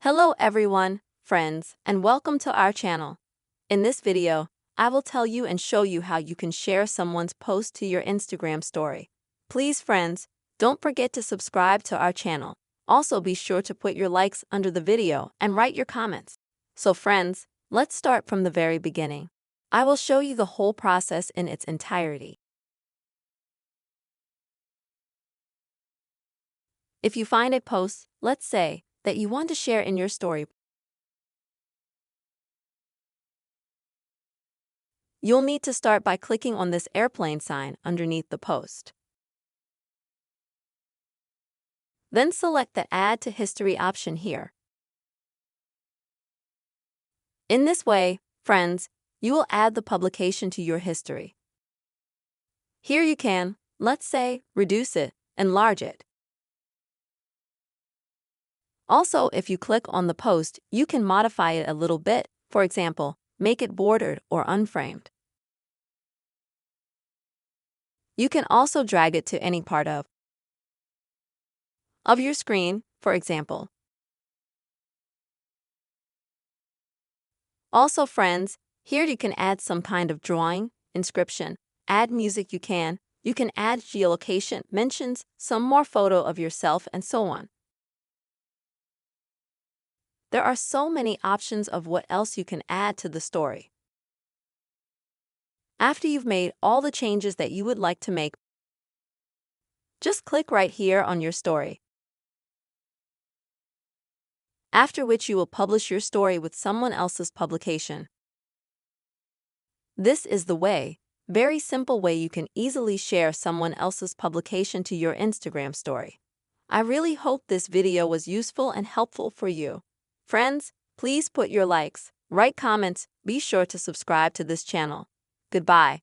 Hello everyone, friends, and welcome to our channel. In this video, I will tell you and show you how you can share someone's post to your Instagram story. Please friends, don't forget to subscribe to our channel. Also be sure to put your likes under the video and write your comments. So friends, let's start from the very beginning. I will show you the whole process in its entirety. If you find a post, let's say, that you want to share in your story, you'll need to start by clicking on this airplane sign underneath the post. Then select the Add to History option here. In this way, friends, you will add the publication to your history. Here you can, let's say, reduce it, enlarge it. Also, if you click on the post, you can modify it a little bit, for example, make it bordered or unframed. You can also drag it to any part of your screen, for example. Also, friends, here you can add some kind of drawing, inscription, add music you can add geolocation, mentions, some more photo of yourself, and so on. There are so many options of what else you can add to the story. After you've made all the changes that you would like to make, just click right here on your story. After which you will publish your story with someone else's publication. This is the way, very simple way you can easily share someone else's publication to your Instagram story. I really hope this video was useful and helpful for you. Friends, please put your likes, write comments, be sure to subscribe to this channel. Goodbye.